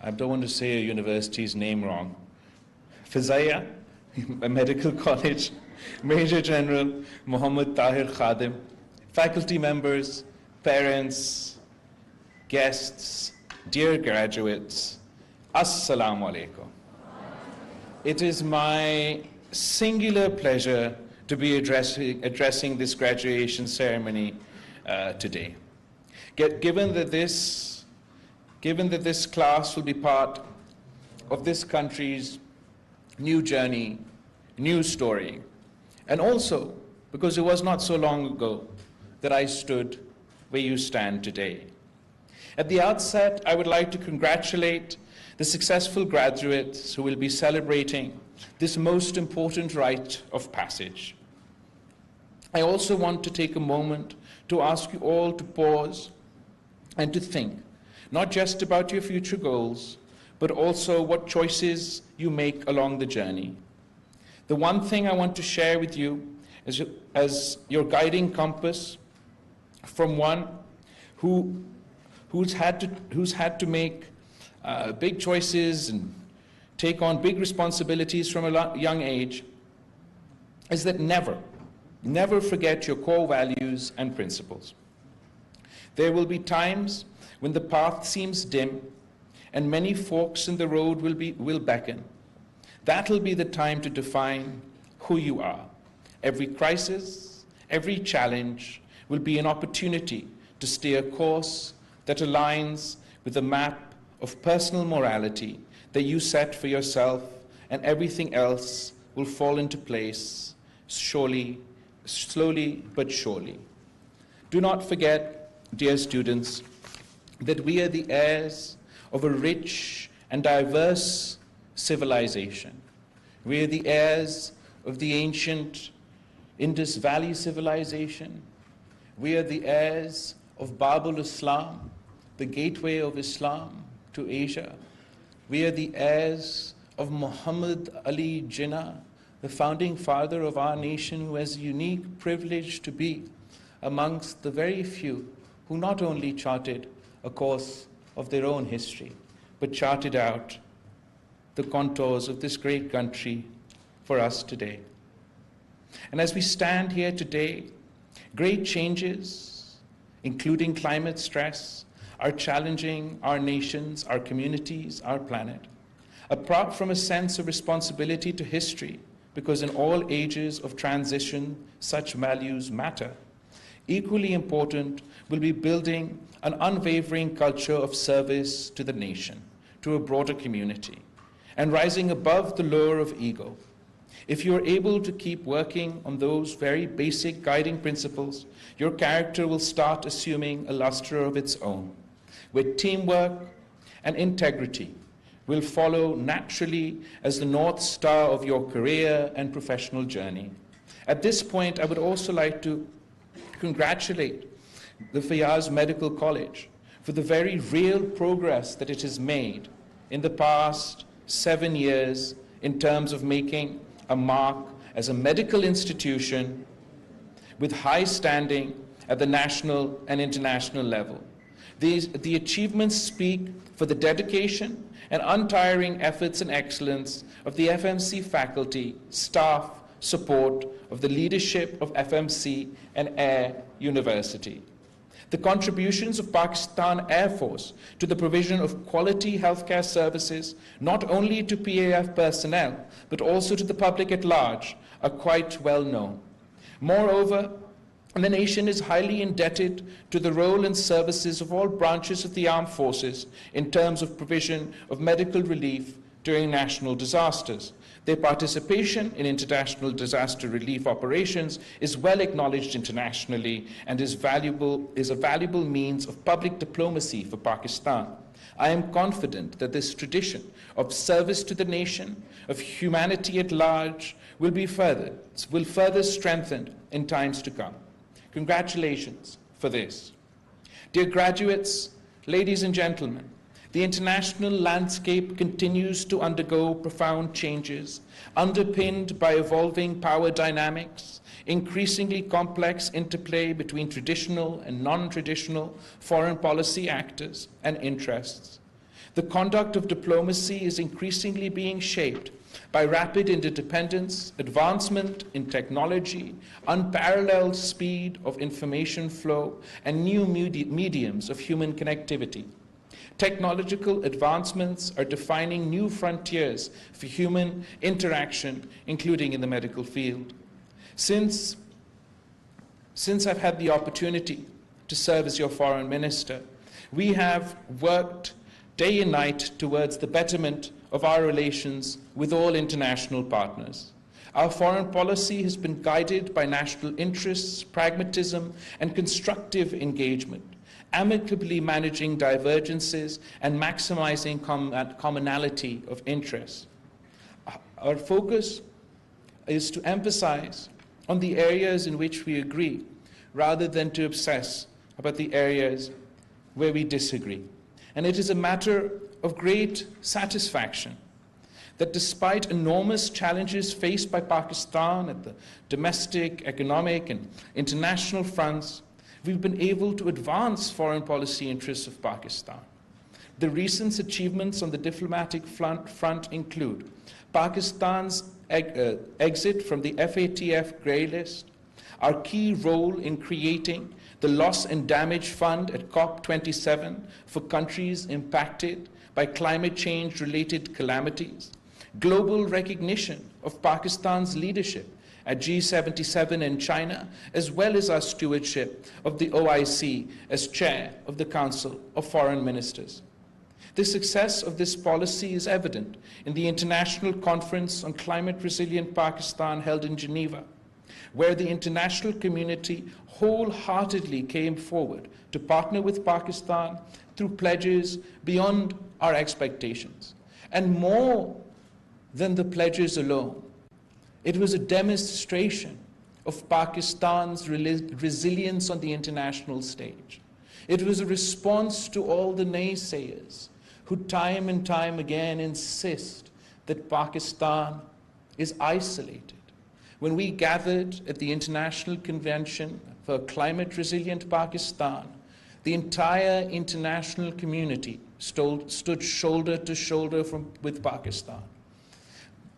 I don't want to say a university's name wrong. Fazaia Medical College, Major General Muhammad Tahir Khadim, faculty members, parents, guests, dear graduates, Assalamu alaikum. It is my singular pleasure to be addressing this graduation ceremony today. Given that this class will be part of this country's new journey, new story, and also because it was not so long ago that I stood where you stand today. At the outset, I would like to congratulate the successful graduates who will be celebrating this most important rite of passage. I also want to take a moment to ask you all to pause and to think, not just about your future goals, but also what choices you make along the journey. The one thing I want to share with you as your guiding compass from one who's had to make big choices and take on big responsibilities from a young age is that never forget your core values and principles. There will be times when the path seems dim and many forks in the road will beckon. That'll be the time to define who you are. Every crisis, every challenge will be an opportunity to stay a course that aligns with the map of personal morality that you set for yourself, and everything else will fall into place slowly but surely. Do not forget, dear students, that we are the heirs of a rich and diverse civilization. We are the heirs of the ancient Indus Valley civilization. We are the heirs of Babul Islam, the gateway of Islam to Asia. We are the heirs of Muhammad Ali Jinnah, the founding father of our nation, who has the unique privilege to be amongst the very few who not only charted a course of their own history, but charted out the contours of this great country for us today. And as we stand here today, great changes, including climate stress, are challenging our nations, our communities, our planet. Apart from a sense of responsibility to history, because in all ages of transition, such values matter, equally important will be building an unwavering culture of service to the nation, to a broader community, and rising above the lure of ego. If you are able to keep working on those very basic guiding principles, your character will start assuming a luster of its own, where teamwork and integrity will follow naturally as the North Star of your career and professional journey. At this point, I would also like to congratulate the Fazaia Medical College for the very real progress that it has made in the past 7 years in terms of making a mark as a medical institution with high standing at the national and international level. The achievements speak for the dedication and untiring efforts and excellence of the FMC faculty, staff, support of the leadership of FMC and Air University. The contributions of Pakistan Air Force to the provision of quality healthcare services, not only to PAF personnel, but also to the public at large, are quite well known. Moreover, the nation is highly indebted to the role and services of all branches of the armed forces in terms of provision of medical relief during national disasters. Their participation in international disaster relief operations is well acknowledged internationally and is a valuable means of public diplomacy for Pakistan. I am confident that this tradition of service to the nation, of humanity at large, will further strengthened in times to come. Congratulations for this. Dear graduates, ladies and gentlemen, the international landscape continues to undergo profound changes, underpinned by evolving power dynamics, increasingly complex interplay between traditional and non-traditional foreign policy actors and interests. The conduct of diplomacy is increasingly being shaped by rapid interdependence, advancement in technology, unparalleled speed of information flow, and new mediums of human connectivity. Technological advancements are defining new frontiers for human interaction, including in the medical field. Since I've had the opportunity to serve as your foreign minister, we have worked day and night towards the betterment of our relations with all international partners. Our foreign policy has been guided by national interests, pragmatism, and constructive engagement, amicably managing divergences and maximizing commonality of interest. Our focus is to emphasize on the areas in which we agree, rather than to obsess about the areas where we disagree. And it is a matter of great satisfaction that despite enormous challenges faced by Pakistan at the domestic, economic, and international fronts, we've been able to advance foreign policy interests of Pakistan. The recent achievements on the diplomatic front include Pakistan's exit from the FATF grey list, our key role in creating the Loss and Damage Fund at COP27 for countries impacted by climate change-related calamities, global recognition of Pakistan's leadership at G77 in China, as well as our stewardship of the OIC as chair of the Council of Foreign Ministers. The success of this policy is evident in the International Conference on Climate Resilient Pakistan held in Geneva, where the international community wholeheartedly came forward to partner with Pakistan through pledges beyond our expectations. And more than the pledges alone, it was a demonstration of Pakistan's resilience on the international stage. It was a response to all the naysayers who time and time again insist that Pakistan is isolated. When we gathered at the International Convention for Climate Resilient Pakistan, the entire international community stood shoulder to shoulder with Pakistan.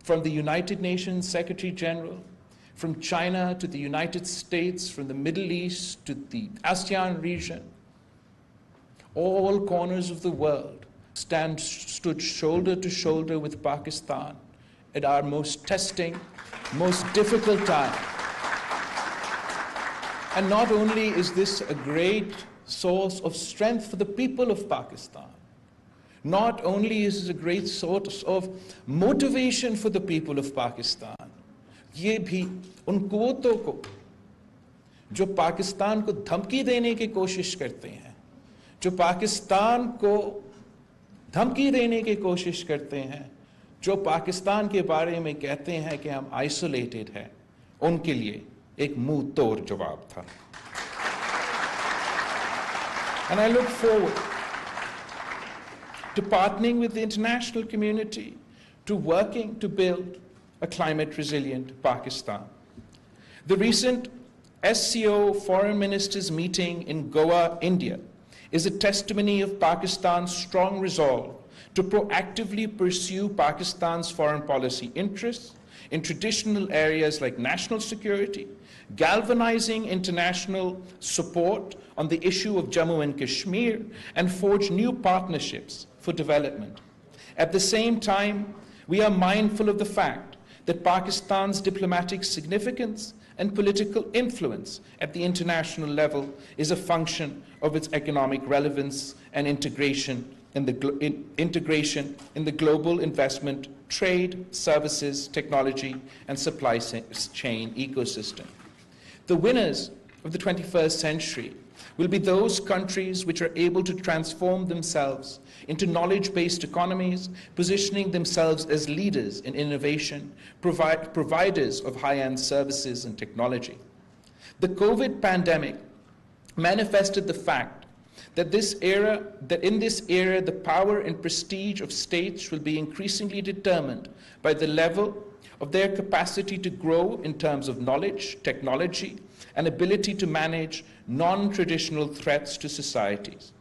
From the United Nations Secretary General, from China to the United States, from the Middle East to the ASEAN region, all corners of the world stood shoulder to shoulder with Pakistan at our most testing, most difficult time. And not only is this a great source of strength for the people of Pakistan, not only is it a great source of motivation for the people of Pakistan, ये भी उन कुव्वतों को जो पाकिस्तान को धमकी देने की कोशिश करते हैं, जो पाकिस्तान को धमकी देने की कोशिश करते हैं, जो पाकिस्तान के बारे में कहते हैं कि हम आइसोलेटेड हैं, उनके लिए एक मुंह तोड़ जवाब था. And I look forward to partnering with the international community, to working to build a climate resilient Pakistan. The recent SCO Foreign Ministers meeting in Goa, India, is a testimony of Pakistan's strong resolve to proactively pursue Pakistan's foreign policy interests in traditional areas like national security, galvanizing international support on the issue of Jammu and Kashmir, and forge new partnerships for development. At the same time, we are mindful of the fact that Pakistan's diplomatic significance and political influence at the international level is a function of its economic relevance and integration in the global investment, trade, services, technology, and supply chain ecosystem. The winners of the 21st century will be those countries which are able to transform themselves into knowledge-based economies, positioning themselves as leaders in innovation, providers of high-end services and technology. The COVID pandemic manifested the fact that in this era, the power and prestige of states will be increasingly determined by the level of their capacity to grow in terms of knowledge, technology, and ability to manage non-traditional threats to societies.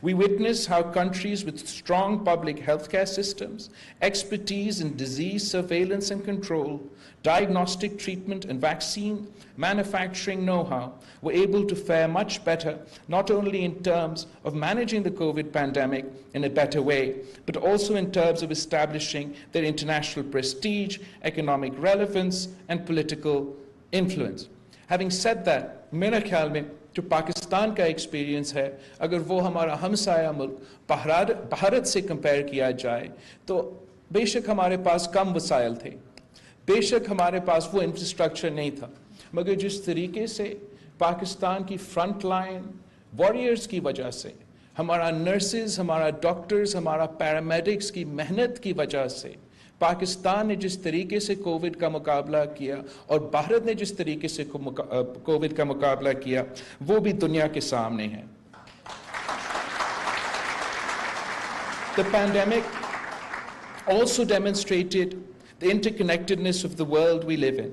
We witness how countries with strong public healthcare systems, expertise in disease surveillance and control, diagnostic treatment and vaccine manufacturing know-how were able to fare much better, not only in terms of managing the COVID pandemic in a better way, but also in terms of establishing their international prestige, economic relevance, and political influence. Having said that, میرا خیال میں جو پاکستان کا experience ہے اگر وہ ہمارا ہمسایہ ملک بھارت سے کمپیئر کیا جائے تو بے شک ہمارے پاس کم وسائل تھے, بے شک ہمارے پاس وہ انفراسٹرکچر نہیں تھا, مگر جس طریقے سے پاکستان کی فرنٹ لائن واریئرز کی وجہ سے, ہمارا نرسز, ہمارا ڈاکٹرز, ہمارا پیرامیڈکس کی محنت کی وجہ سے پاکستان نے جس طریقے سے کووڈ کا مقابلہ کیا اور بھارت نے جس طریقے سے کووڈ کا مقابلہ کیا وہ بھی دنیا کے سامنے ہے. The pandemic also demonstrated the interconnectedness of the world we live in.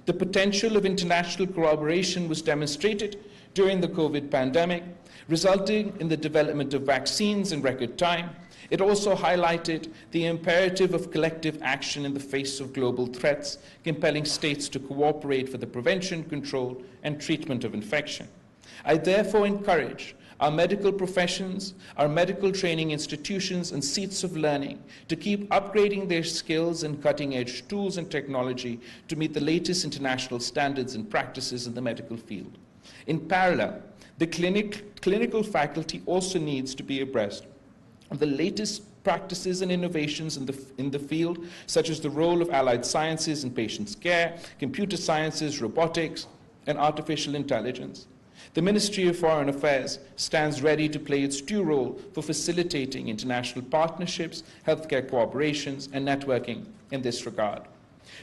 The potential of international collaboration was demonstrated during the COVID pandemic, resulting in the development of vaccines in record time. It also highlighted the imperative of collective action in the face of global threats, compelling states to cooperate for the prevention, control, and treatment of infection. I therefore encourage our medical professions, our medical training institutions, and seats of learning to keep upgrading their skills and cutting-edge tools and technology to meet the latest international standards and practices in the medical field. In parallel, the clinical faculty also needs to be abreast of the latest practices and innovations in the field, such as the role of allied sciences in patients' care, computer sciences, robotics, and artificial intelligence. The Ministry of Foreign Affairs stands ready to play its due role for facilitating international partnerships, healthcare cooperations, and networking in this regard.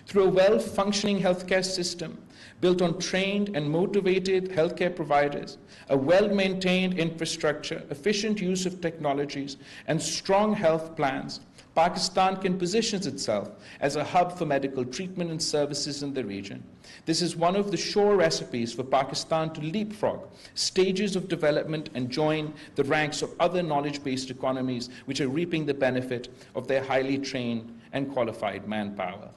Through a well-functioning healthcare system built on trained and motivated healthcare providers, a well-maintained infrastructure, efficient use of technologies, and strong health plans, Pakistan can position itself as a hub for medical treatment and services in the region. This is one of the sure recipes for Pakistan to leapfrog stages of development and join the ranks of other knowledge-based economies which are reaping the benefit of their highly trained and qualified manpower.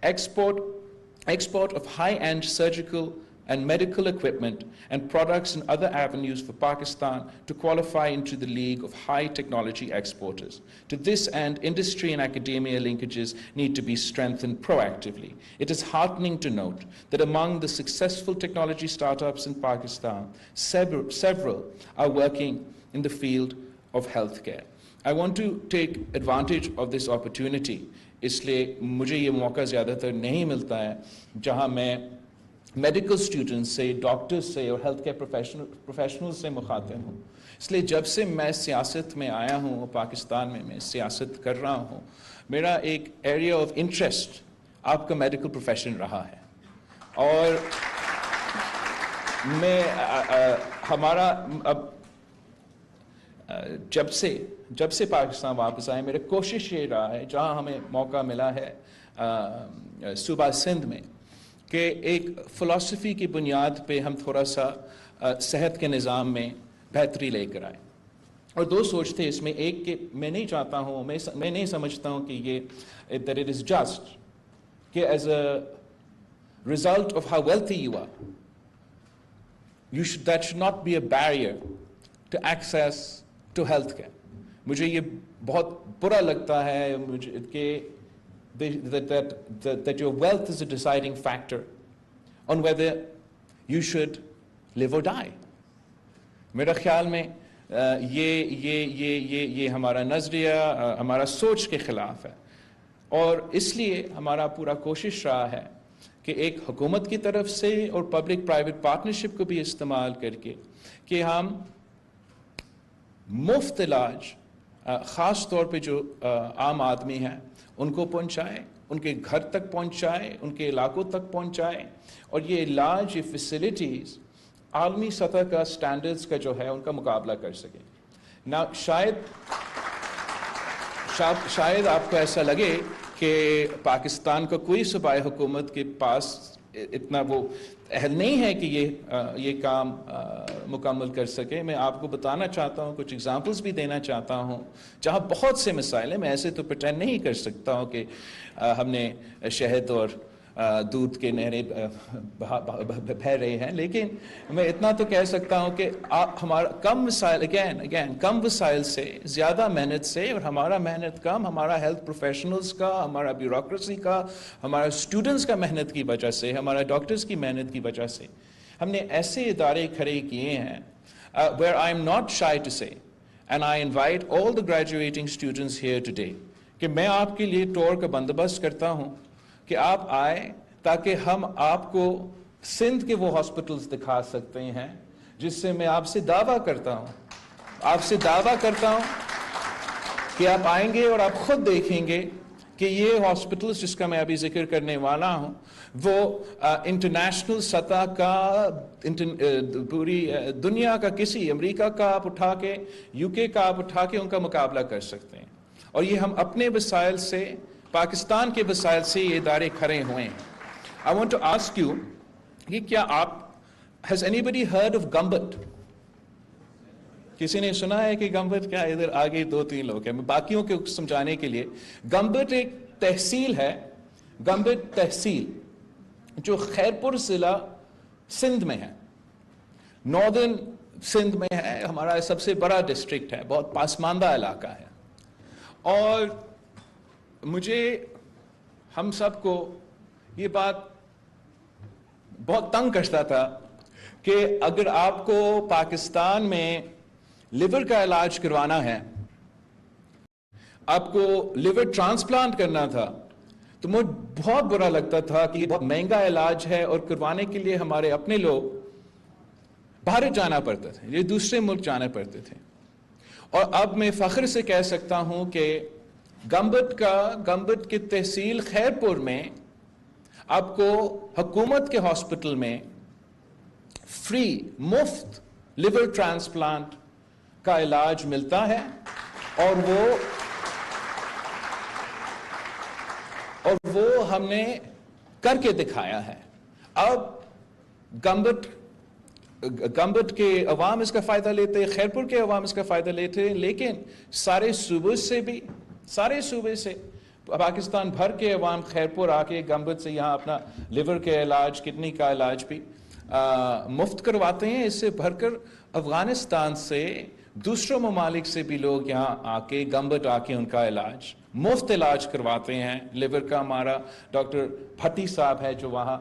Export of high-end surgical and medical equipment and products and other avenues for Pakistan to qualify into the league of high technology exporters. To this end, industry and academia linkages need to be strengthened proactively. It is heartening to note that among the successful technology startups in Pakistan, several are working in the field of healthcare. I want to take advantage of this opportunity. اس لیے مجھے یہ موقع زیادہ تر نہیں ملتا ہے جہاں میں میڈیکل اسٹوڈنٹس سے, ڈاکٹرز سے اور ہیلتھ کیئر پروفیشنل سے مخاطب ہوں. اس لیے جب سے میں سیاست میں آیا ہوں, پاکستان میں سیاست کر رہا ہوں, میرا ایک ایریا آف انٹرسٹ آپ کا میڈیکل پروفیشن رہا ہے. اور میں ہمارا اب جب سے پاکستان واپس آئے, میرا کوشش یہ رہا ہے جہاں ہمیں موقع ملا ہے صوبہ سندھ میں کہ ایک فلسفی کی بنیاد پہ ہم تھوڑا سا صحت کے نظام میں بہتری لے کر آئے. اور دو سوچ تھے اس میں, ایک کہ میں نہیں چاہتا ہوں, میں نہیں سمجھتا ہوں کہ یہ that it is just کہ as a result of how wealthy you are, that should not be a barrier to access to health care. مجھے یہ بہت برا لگتا ہے کہ that your wealth is a deciding factor on whether you should live or die. میرا خیال میں یہ ہمارا نظریہ, ہمارا سوچ کے خلاف ہے. اور اس لیے ہمارا پورا کوشش رہا ہے کہ ایک حکومت کی طرف سے اور پبلک پرائیویٹ پارٹنرشپ کو بھی استعمال کر کے کہ ہم مفت علاج خاص طور پہ جو عام آدمی ہیں ان کو پہنچائے, ان کے گھر تک پہنچائے, ان کے علاقوں تک پہنچائے, اور یہ علاج, یہ فیسلٹیز عالمی سطح کا سٹینڈرڈز کا جو ہے ان کا مقابلہ کر سکیں. نا شاید آپ کو ایسا لگے کہ پاکستان کا کوئی صوبائی حکومت کے پاس اتنا وہ اہل نہیں ہے کہ یہ کام مکمل کر سکے. میں آپ کو بتانا چاہتا ہوں, کچھ ایگزامپلس بھی دینا چاہتا ہوں جہاں بہت سے مسائل ہیں. میں ایسے تو پریٹینڈ نہیں کر سکتا ہوں کہ ہم نے شہد اور دودھ کے نہریں بہہ رہے ہیں, لیکن میں اتنا تو کہہ سکتا ہوں کہ ہمارا کم وسائل کم وسائل سے زیادہ محنت سے, اور ہمارا محنت کم, ہمارا ہیلتھ پروفیشنلز کا, ہمارا بیوروکریسی کا, ہمارا اسٹوڈنٹس کا محنت کی وجہ سے, ہمارا ڈاکٹرز کی محنت کی وجہ سے ہم نے ایسے ادارے کھڑے کیے ہیں where I am not shy to say and I invite all the graduating students here today کہ میں آپ کے لیے ٹور کا بندوبست کرتا ہوں کہ آپ آئے تاکہ ہم آپ کو سندھ کے وہ ہاسپٹلز دکھا سکتے ہیں جس سے میں آپ سے دعویٰ کرتا ہوں کہ آپ آئیں گے اور آپ خود دیکھیں گے کہ یہ ہاسپٹلز جس کا میں ابھی ذکر کرنے والا ہوں وہ انٹرنیشنل سطح کا, پوری دنیا کا, کسی امریکہ کا آپ اٹھا کے, یو کے کا آپ اٹھا کے ان کا مقابلہ کر سکتے ہیں. اور یہ ہم اپنے وسائل سے, پاکستان کے وسائل سے یہ ادارے کھڑے ہوئے ہیں. I want to ask you کہ کیا آپ, has anybody heard of Gambat? کسی نے سنا ہے کہ گمبٹ کیا؟ ادھر آگے 2-3 لوگ ہیں. میں باقیوں کو سمجھانے کے لیے, گمبٹ ایک تحصیل ہے, گمبٹ تحصیل جو خیرپور ضلع سندھ میں ہے, ناردرن سندھ میں ہے, ہمارا سب سے بڑا ڈسٹرکٹ ہے, بہت پسماندہ علاقہ ہے. اور مجھے, ہم سب کو یہ بات بہت تنگ کرتا تھا کہ اگر آپ کو پاکستان میں لیور کا علاج کروانا ہے, آپ کو لیور ٹرانسپلانٹ کرنا تھا, تو مجھے بہت برا لگتا تھا کہ یہ بہت مہنگا علاج ہے اور کروانے کے لیے ہمارے اپنے لوگ باہر جانا پڑتا تھا, یہ دوسرے ملک جانے پڑتے تھے. اور اب میں فخر سے کہہ سکتا ہوں کہ گمبٹ کی تحصیل خیرپور میں آپ کو حکومت کے ہاسپٹل میں فری مفت لیور ٹرانسپلانٹ کا علاج ملتا ہے, اور وہ ہم نے کر کے دکھایا ہے. اب گمبٹ کے عوام اس کا فائدہ لیتے, خیرپور کے عوام اس کا فائدہ لیتے, لیکن سارے صوبے سے پاکستان بھر کے عوام خیرپور آ کے گمبٹ سے یہاں اپنا لیور کے علاج, کڈنی کا علاج بھی مفت کرواتے ہیں. اس سے بھر کر افغانستان سے, دوسروں ممالک سے بھی لوگ یہاں آ کے گمبٹ آ کے ان کا علاج, مفت علاج کرواتے ہیں. لیور کا ہمارا ڈاکٹر بھٹی صاحب ہے جو وہاں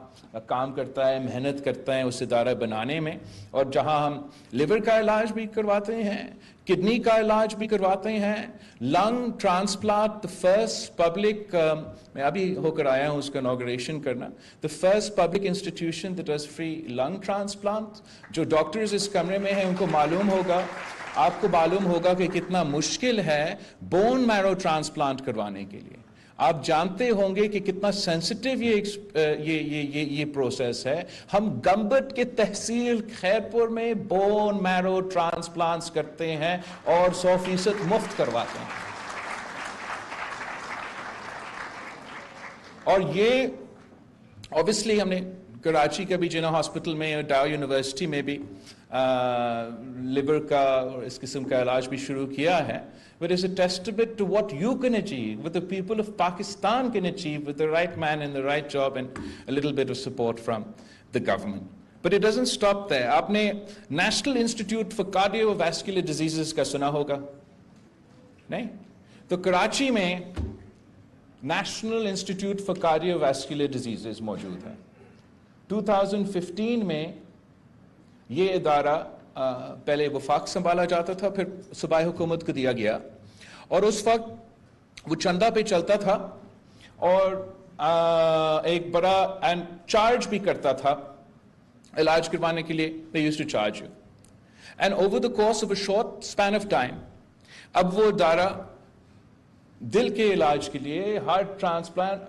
کام کرتا ہے, محنت کرتا ہے اس ادارہ بنانے میں, اور جہاں ہم لیور کا علاج بھی کرواتے ہیں, کڈنی کا علاج بھی کرواتے ہیں, لنگ ٹرانسپلانٹ, فرسٹ پبلک, میں ابھی ہو کر آیا ہوں اس کا انوگریشن کرنا, the first public institution that does free lung transplant. جو ڈاکٹرز اس کمرے میں ہیں ان کو معلوم ہوگا, آپ کو معلوم ہوگا کہ کتنا مشکل ہے بون میرو ٹرانسپلانٹ کروانے کے لیے. آپ جانتے ہوں گے کہ کتنا سینسٹیو یہ پروسیس ہے. ہم گمبٹ کے تحصیل خیرپور میں بون میرو ٹرانسپلانٹس کرتے ہیں اور 100% مفت کرواتے ہیں. اور یہ obviously ہم نے کراچی کا بھی جنا ہاسپٹل میں اور ڈاؤ یونیورسٹی میں بھی لیور کا اور اس قسم کا علاج بھی شروع کیا ہے. But it's a testament to what you can achieve, what the people of Pakistan can achieve with the right man in the right job and a little bit of support from the government. But it doesn't stop there. آپ نے National Institute for Cardiovascular Diseases کا سنا ہوگا, نہیں؟ تو کراچی میں National Institute for Cardiovascular Diseases موجود ہے. 2015 میں یہ ادارہ پہلے وفاق سنبھالا جاتا تھا, پھر صوبائی حکومت کو دیا گیا, اور اس وقت وہ چندہ پہ چلتا تھا اور ایک بڑا اینڈ چارج بھی کرتا تھا علاج کروانے کے لیے. they used to charge you and over the course of a short span of time اب وہ ادارہ دل کے علاج کے لیے, ہارٹ ٹرانسپلانٹ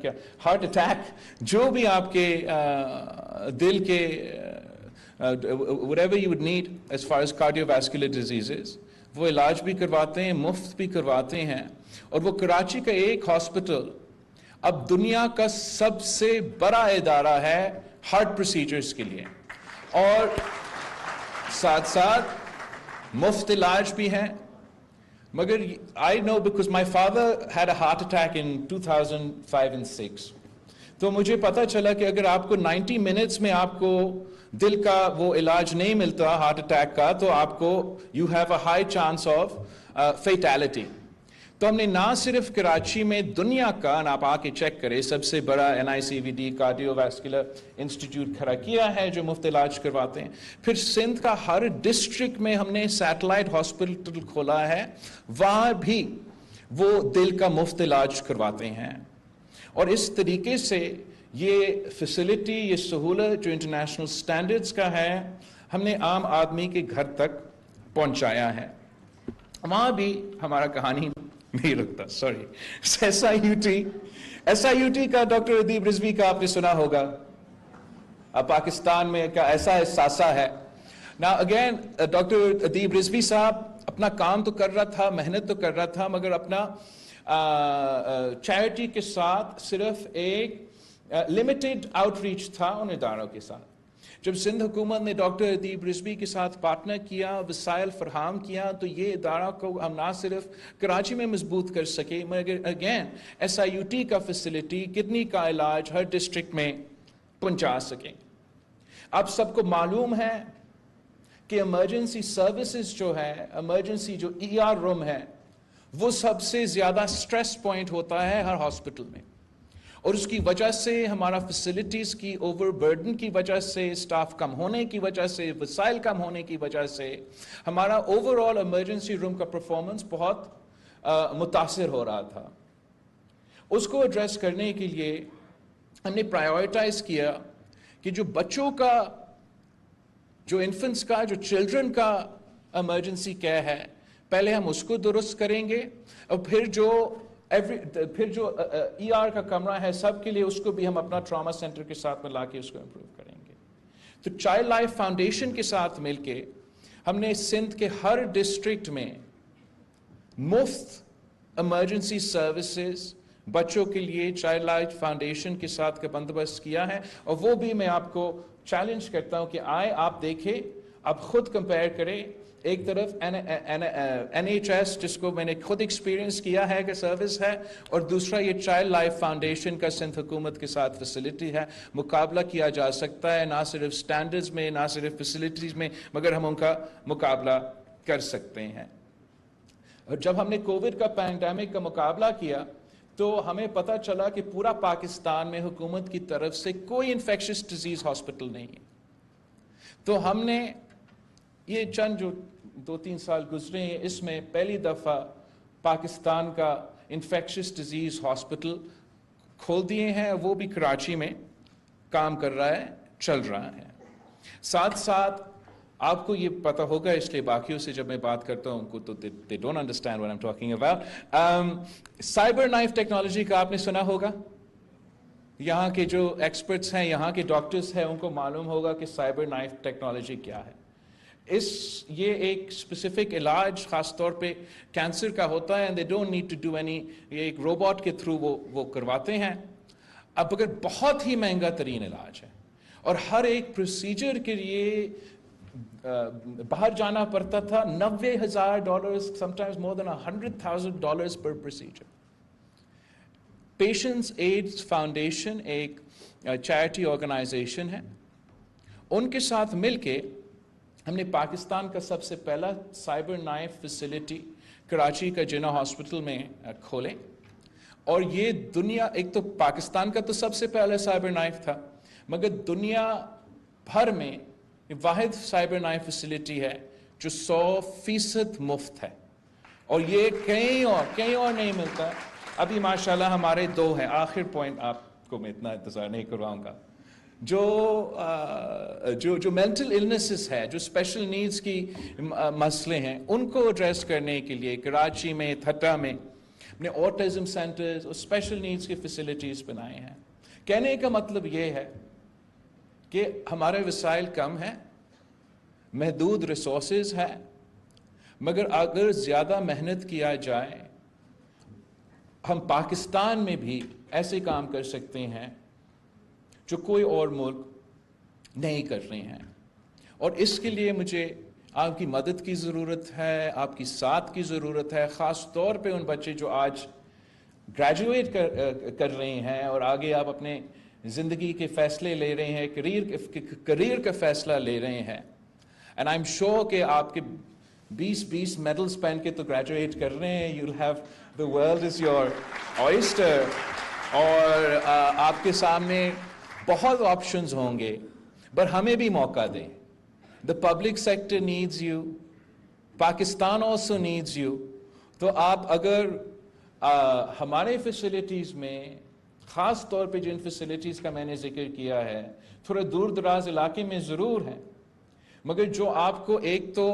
کیا, ہارٹ اٹیک, جو بھی آپ کے دل کے whatever you would need as far as cardiovascular diseases, وہ علاج بھی کرواتے ہیں, مفت بھی کرواتے ہیں. اور وہ کراچی کا ایک ہاسپٹل اب دنیا کا سب سے بڑا ادارہ ہے ہارٹ پروسیجرز کے لیے، اور ساتھ ساتھ مفت علاج بھی ہیں. مگر I know because my father had a heart attack in 2005 and 6. تو مجھے پتا چلا کہ اگر آپ کو 90 منٹس میں آپ کو دل کا وہ علاج نہیں ملتا ہارٹ اٹیک کا، تو آپ کو you have a high chance of fatality. تو ہم نے نہ صرف کراچی میں دنیا کا، آپ آ کے چیک کریں، سب سے بڑا NICVD کارڈیو واسکولر انسٹیٹیوٹ کھڑا کیا ہے جو مفت علاج کرواتے ہیں، پھر سندھ کا ہر ڈسٹرکٹ میں ہم نے سیٹلائٹ ہاسپٹل کھولا ہے، وہاں بھی وہ دل کا مفت علاج کرواتے ہیں. اور اس طریقے سے یہ فیسلٹی، یہ سہولت جو انٹرنیشنل سٹینڈرڈز کا ہے، ہم نے عام آدمی کے گھر تک پہنچایا ہے. وہاں بھی ہمارا کہانی نہیں رکتا. سوری، SIUT کا ڈاکٹر ادیب رضوی کا آپ نے سنا ہوگا، پاکستان میں کا ایسا احساسہ ہے. نا اگین ڈاکٹر ادیب رضوی صاحب اپنا کام تو کر رہا تھا، محنت تو کر رہا تھا، مگر اپنا چیریٹی کے ساتھ صرف ایک لمیٹڈ آؤٹ ریچ تھا ان اداروں کے ساتھ. جب سندھ حکومت نے ڈاکٹر ادیب رضوی کے ساتھ پارٹنر کیا، وسائل فراہم کیا، تو یہ ادارہ کو ہم نہ صرف کراچی میں مضبوط کر سکے، مگر اگین SIUT کا فیسلٹی، کڈنی کا علاج ہر ڈسٹرکٹ میں پہنچا سکیں. آپ سب کو معلوم ہے کہ ایمرجنسی سروسز جو ہے، ایمرجنسی جو ER روم ہے، وہ سب سے زیادہ سٹریس پوائنٹ ہوتا ہے ہر ہاسپٹل میں، اور اس کی وجہ سے ہمارا فیسلٹیز کی اوور برڈن کی وجہ سے، سٹاف کم ہونے کی وجہ سے، وسائل کم ہونے کی وجہ سے ہمارا اوور آل ایمرجنسی روم کا پرفارمنس بہت متاثر ہو رہا تھا. اس کو ایڈریس کرنے کے لیے ہم نے پرائیورٹائز کیا کہ جو بچوں کا، جو انفنٹس کا، جو چلڈرن کا ایمرجنسی کیئر ہے، پہلے ہم اس کو درست کریں گے، اور پھر جو ER کا کمرہ ہے سب کے لیے، اس کو بھی ہم اپنا ٹراما سینٹر کے ساتھ ملا کے اس کو امپروو کریں گے. تو چائلڈ لائف فاؤنڈیشن کے ساتھ مل کے ہم نے سندھ کے ہر ڈسٹرکٹ میں مفت ایمرجنسی سروسز بچوں کے لیے چائلڈ لائف فاؤنڈیشن کے ساتھ کا بندوبست کیا ہے. اور وہ بھی میں آپ کو چیلنج کرتا ہوں کہ آئے آپ دیکھیں، آپ خود کمپیئر کریں. ایک طرف NHS جس کو میں نے خود ایکسپیرینس کیا ہے کہ سروس ہے، اور دوسرا یہ چائلڈ لائف فاؤنڈیشن کا سندھ حکومت کے ساتھ فیسلٹی ہے. مقابلہ کیا جا سکتا ہے، نہ صرف سٹینڈرڈز میں، نہ صرف فیسلٹیز میں، مگر ہم ان کا مقابلہ کر سکتے ہیں. اور جب ہم نے کووڈ کا پینڈیمک کا مقابلہ کیا، تو ہمیں پتہ چلا کہ پورا پاکستان میں حکومت کی طرف سے کوئی انفیکشس ڈیزیز ہاسپٹل نہیں ہے. تو ہم نے یہ چند جو 2-3 سال گزرے ہیں، اس میں پہلی دفعہ پاکستان کا انفیکشس ڈیزیز ہاسپٹل کھول دیے ہیں، وہ بھی کراچی میں کام کر رہا ہے، چل رہا ہے. ساتھ ساتھ آپ کو یہ پتہ ہوگا، اس لیے باقیوں سے جب میں بات کرتا ہوں ان کو تو they don't understand what I'm talking about. Cyber knife technology کا آپ نے سنا ہوگا. یہاں کے جو ایکسپرٹس ہیں، یہاں کے ڈاکٹرز ہیں، ان کو معلوم ہوگا کہ سائبر نائف ٹیکنالوجی کیا ہے. یہ ایک اسپیسیفک علاج خاص طور پہ کینسر کا ہوتا ہے، and they don't need to do any، یہ ایک روبوٹ کے تھرو وہ کرواتے ہیں. اب اگر بہت ہی مہنگا ترین علاج ہے، اور ہر ایک پروسیجر کے لیے باہر جانا پڑتا تھا، $90,000، sometimes more than $100,000 per procedure. Patients AIDS foundation ایک چیریٹی آرگنائزیشن ہے، ان کے ساتھ مل کے ہم نے پاکستان کا سب سے پہلا سائبر نائف فیسلٹی کراچی کا جنا ہاسپٹل میں کھولے. اور یہ دنیا، ایک تو پاکستان کا تو سب سے پہلا سائبر نائف تھا، مگر دنیا بھر میں واحد سائبر نائف فیسلٹی ہے جو 100% مفت ہے. اور یہ کہیں اور نہیں ملتا. ابھی ماشاءاللہ ہمارے 2 ہیں. آخر پوائنٹ آپ کو میں اتنا انتظار نہیں کرواؤں گا. جو مینٹل النیسز ہے، جو اسپیشل نیڈز کی مسئلے ہیں، ان کو ایڈریس کرنے کے لیے کراچی میں، تھٹا میں اپنے آٹزم سینٹرز اور اسپیشل نیڈز کی فیسلٹیز بنائے ہیں. کہنے کا مطلب یہ ہے کہ ہمارے وسائل کم ہیں، محدود ریسورسز ہیں، مگر اگر زیادہ محنت کیا جائے، ہم پاکستان میں بھی ایسے کام کر سکتے ہیں جو کوئی اور ملک نہیں کر رہے ہیں. اور اس کے لیے مجھے آپ کی مدد کی ضرورت ہے, آپ کی ساتھ کی ضرورت ہے, خاص طور پہ ان بچے جو آج گریجویٹ کر رہے ہیں اور آگے آپ اپنے زندگی کے فیصلے لے رہے ہیں, کریئر کا فیصلہ لے رہے ہیں. اینڈ آئی ایم شیور کہ آپ کے 20 میڈلز پہن کے تو گریجویٹ کر رہے ہیں. You will have the world is your oyster, اور آپ کے سامنے بہت آپشنز ہوں گے, پر ہمیں بھی موقع دیں. The public sector needs you. Pakistan also needs you. تو آپ اگر ہمارے فیسلٹیز میں, خاص طور پہ جن فیسلٹیز کا میں نے ذکر کیا ہے, تھوڑے دور دراز علاقے میں ضرور ہیں, مگر جو آپ کو ایک تو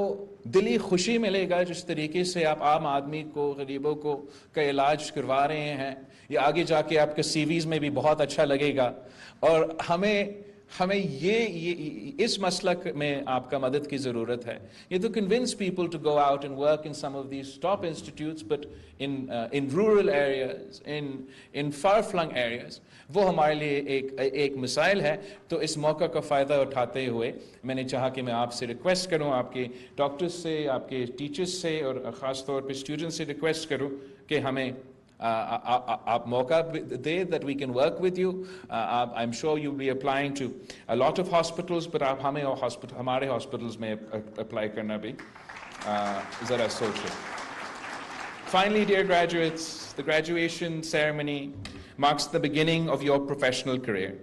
دلی خوشی ملے گا جس طریقے سے آپ عام آدمی کو, غریبوں کو کا علاج کروا رہے ہیں, یہ آگے جا کے آپ کے سی ویز میں بھی بہت اچھا لگے گا. اور ہمیں یہ اس مسلک میں آپ کا مدد کی ضرورت ہے. یہ تو convince people to go out and work in some of these top institutes, but in rural areas, in far-flung areas, وہ ہمارے لیے ایک مسائل ہے. تو اس موقع کا فائدہ اٹھاتے ہوئے میں نے چاہا کہ میں آپ سے ریکویسٹ کروں, آپ کے ڈاکٹرز سے, آپ کے ٹیچرز سے, اور خاص طور پہ اسٹوڈنٹس سے ریکویسٹ کروں کہ ہمیں آپ موقع دے that we can work with you. I'm sure you'll be applying to a lot of hospitals, but آپ ہمیں ہمارے hospitals میں apply کرنا بھی ذرا سوچیں. Finally, dear graduates, the graduation ceremony marks the beginning of your professional career.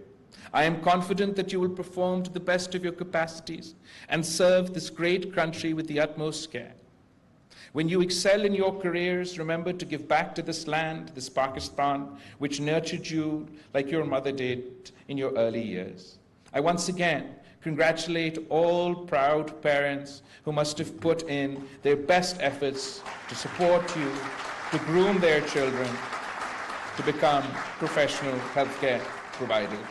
I am confident that you will perform to the best of your capacities and serve this great country with the utmost care. When you excel in your careers, remember to give back to this land, this Pakistan, which nurtured you like your mother did in your early years. I once again congratulate all proud parents who must have put in their best efforts to support you, to groom their children, to become professional healthcare providers.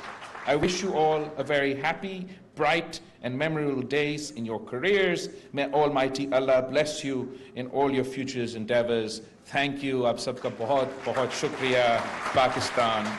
I wish you all a very happy, bright and memorable days in your careers. May Almighty Allah bless you in all your future endeavors. Thank you. Aap sabka bahut shukriya. Pakistan.